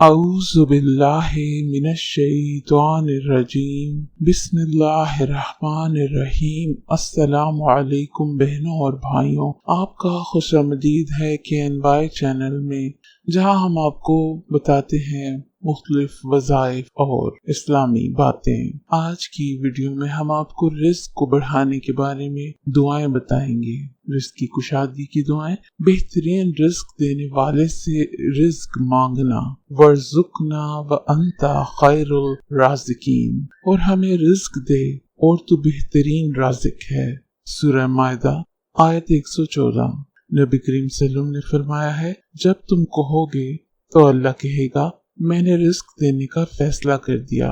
अऊज़ु बिल्लाहि मिनश शैतानिर रजीम बिस्मिल्लाहिर रहमानिर रहीम। अस्सलामु अलैकुम बहनों और भाइयों, आपका खुशामदीद है KNY चैनल में, जहां हम आपको बताते हैं मुख्तलिफ वज़ाइफ और इस्लामी बातें। आज की वीडियो में हम आपको रिस्क को बढ़ाने के बारे में दुआएं बताएंगे। रिस्क की कुशादगी की दुआएं, बेहतरीन रिस्क देने वाले से रिस्क मांगना, वर्ज़ुकना व अंता खैरुल राज़िकीन, और हमें रिस्क दे और तू बेहतरीन राज़िक है। सूरह माइदा आयत 114। नबी करीम सल्लल्लाहु अलैहि वसल्लम ने फरमाया है, जब तुम कहोगे तो अल्लाह कहेगा मैंने रिस्क देने का फैसला कर दिया।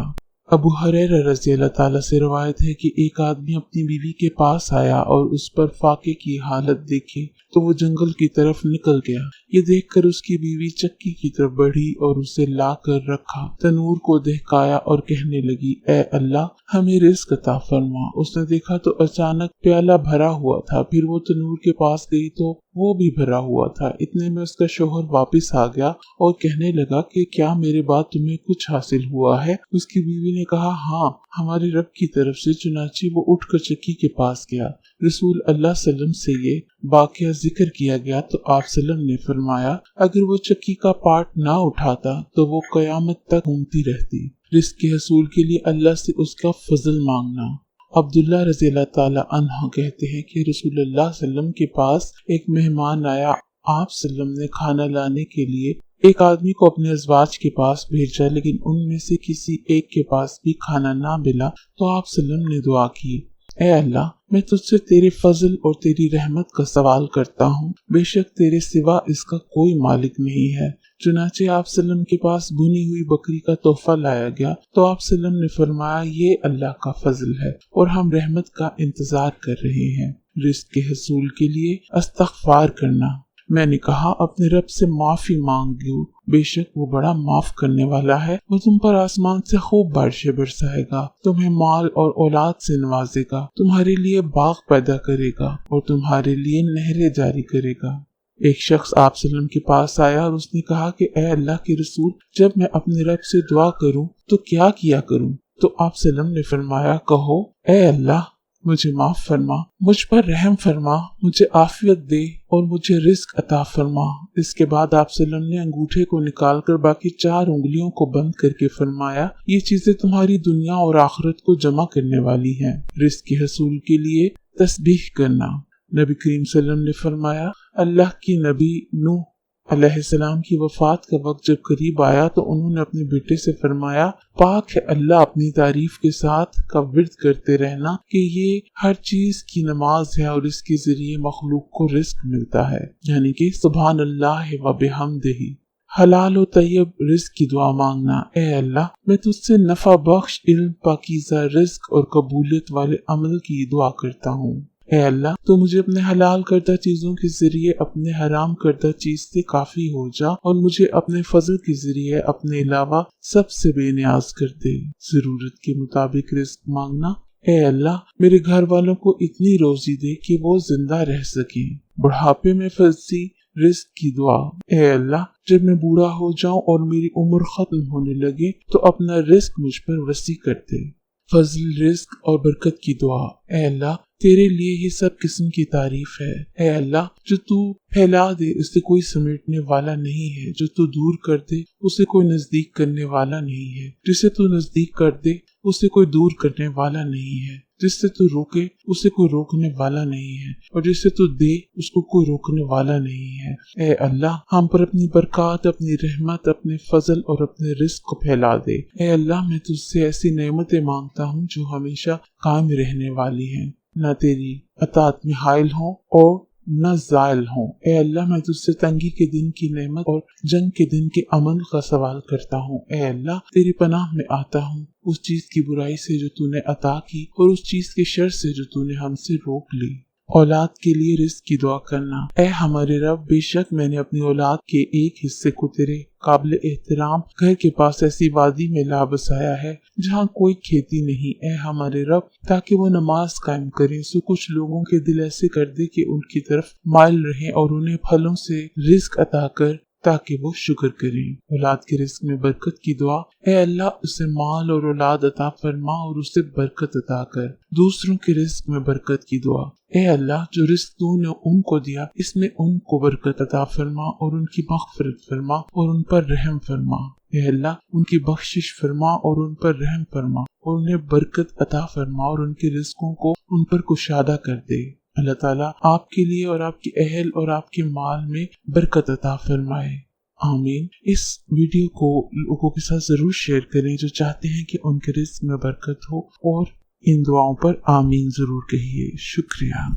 अबू हुरैरा रज़ी अल्लाह ताला से रवायत है कि एक आदमी अपनी बीवी के पास आया और उस पर फाके की हालत देखी तो वो जंगल की तरफ निकल गया। ये देखकर उसकी बीवी चक्की की तरफ बढ़ी और उसे ला कर रखा, तनूर को दहकाया और कहने लगी, ए अल्लाह हमें रिस्क अता फरमा। उसने देखा तो अचानक प्याला भरा हुआ था। फिर वो तनूर के पास गई तो वो भी भरा हुआ था। इतने में उसका शोहर वापस आ गया और कहने लगा कि क्या मेरे बाद तुम्हें कुछ हासिल हुआ है? उसकी बीवी ने कहा, हाँ हमारे रब की तरफ से। चुनाचे वो उठकर चक्की के पास गया। रसूल अल्लाह सल्लम से ये वाक़या जिक्र किया गया तो आप सल्लम ने फरमाया, अगर वो चक्की का पार्ट ना उठाता तो वो कयामत तक घूमती रहती। रिस्क के हसूल के लिए अल्लाह से उसका फजल मांगना। अब्दुल्ला रज़ी अल्लाह ताला अन्हु कहते हैं कि रसूलुल्लाह सल्लम के पास एक मेहमान आया। आप सल्लम ने खाना लाने के लिए एक आदमी को अपने अज़वाज के पास भेजा, लेकिन उनमें से किसी एक के पास भी खाना ना मिला तो आप सल्लम ने दुआ की, ए अल्लाह मैं तुझसे तेरे फजल और तेरी रहमत का सवाल करता हूँ, बेशक तेरे सिवा इसका कोई मालिक नहीं है। चुनाचे आप सल्लम के पास भुनी हुई बकरी का तोहफा लाया गया तो आप सल्लम ने फरमाया, ये अल्लाह का फजल है और हम रहमत का इंतजार कर रहे हैं। रिस्क के हसूल के लिए इस्तग़फ़ार करना। मैंने कहा, अपने रब से माफी मांगियो, बेशक वो बड़ा माफ करने वाला है। वो तुम पर आसमान से खूब बारिशें बरसाएगा, तुम्हें माल और औलाद से नवाजेगा, तुम्हारे लिए बाग पैदा करेगा और तुम्हारे लिए नहरें जारी करेगा। एक शख्स आप सल्लम के पास आया और उसने कहा कि ए अल्लाह के रसूल, जब मैं अपने रब से दुआ करूं तो क्या किया करूं? तो आप सल्लम ने फरमाया, कहो, ए अल्लाह मुझे माफ फरमा, मुझ पर रहम फरमा, मुझे आफियत दे और मुझे रिस्क अता फरमा। इसके बाद आप सल्लम ने अंगूठे को निकालकर बाकी 4 उंगलियों को बंद करके फरमाया, ये चीजें तुम्हारी दुनिया और आखिरत को जमा करने वाली हैं। रिस्क के हसूल के लिए तस्बीह करना। नबी करीम सल्लल्लाहु अलैहि वसल्लम ने फरमाया, अल्लाह की नबी नूह अलैहिस्सलाम की वफात का वक्त जब करीब आया तो उन्होंने अपने बेटे से फरमाया, पाक है अल्लाह अपनी तारीफ के साथ का विर्द करते रहना कि ये हर चीज की नमाज है और इसके जरिए मखलूक को रिस्क मिलता है, यानी कि सुभान अल्लाह व बिहम्दिही। हलाल और तैयब रिस्क की दुआ मांगना। ए अल्लाह मैं तुझसे नफा बख्श इल्म, पाकीज़ा रिस्क और कबूलियत वाले अमल की दुआ करता हूँ। ए अल्लाह तो मुझे अपने हलाल करदा चीजों के जरिए अपने हराम करदा चीज से काफी हो जा और मुझे अपने फजल के जरिए अपने अलावा सबसे बेनियाज कर दे। जरूरत के मुताबिक रिस्क मांगना। ए अल्लाह मेरे घर वालों को इतनी रोजी दे कि वो जिंदा रह सके। बुढ़ापे में फंसी रिस्क की दुआ। ए अल्लाह जब मैं बूढ़ा हो जाऊं और मेरी उम्र खत्म होने लगे तो अपना रिस्क मुझ पर वसी कर दे। फजल, रिस्क और बरकत की दुआ। ए अल्लाह तेरे लिए ही सब किस्म की तारीफ है। ए अल्लाह जो तू फैला दे उसे कोई समेटने वाला नहीं है, जो तू दूर कर दे उसे कोई नजदीक करने वाला नहीं है, जिसे तू नजदीक कर दे उसे कोई दूर करने वाला नहीं है, जिससे तू रोके उसे कोई रोकने वाला नहीं है और जिससे तू दे उसको कोई रोकने वाला नहीं है। ए अल्लाह हम पर अपनी बरकत, अपनी रहमत, अपने फजल और अपने रिस्क को फैला दे। ए अल्लाह मैं तुझसे ऐसी नेमतें मांगता हूँ जो हमेशा कायम रहने वाली हैं, न तेरी अताअत में हाइल हों और न जायल हों। ए अल्लाह मैं तुझसे तंगी के दिन की नेमत और जंग के दिन के अमन का सवाल करता हूँ। ए अल्लाह तेरी पनाह में आता हूँ उस चीज की बुराई से जो तूने अता की और उस चीज के शर से जो तूने हमसे रोक ली। औलाद के लिए रिस्क की दुआ करना। ए हमारे रब बेशक मैंने अपनी औलाद के एक हिस्से को तेरे काबिल एहतराम घर के पास ऐसी वादी में ला बसाया है जहाँ कोई खेती नहीं। ए हमारे रब ताकि वो नमाज कायम करें सो कुछ लोगों के दिल ऐसे कर दे कि उनकी तरफ माइल रहें और उन्हें फलों से रिस्क अता कर تاکہ وہ شکر کریں۔ اولاد کے رزق میں برکت کی دعا، اے اللہ اسے مال اور اولاد عطا فرما اور اسے برکت عطا کر۔ دوسروں کے رزق میں برکت کی دعا، اے اللہ جو رزق تو نے ان کو دیا اس میں ان کو برکت عطا فرما اور ان کی مغفرت فرما اور ان پر رحم فرما۔ اے اللہ ان کی بخشش فرما اور ان پر رحم فرما اور انہیں برکت عطا فرما اور ان کے رزقوں کو ان پر کشادہ کر دے۔ اللہ تعالیٰ آپ کے لیے اور آپ کے اہل اور آپ کے مال میں برکت عطا فرمائے، آمین۔ اس ویڈیو کو لوگوں کے ساتھ ضرور شیئر کریں جو چاہتے ہیں کہ ان کے رزق میں برکت ہو، اور ان دعاؤں پر آمین ضرور کہیے۔ شکریہ۔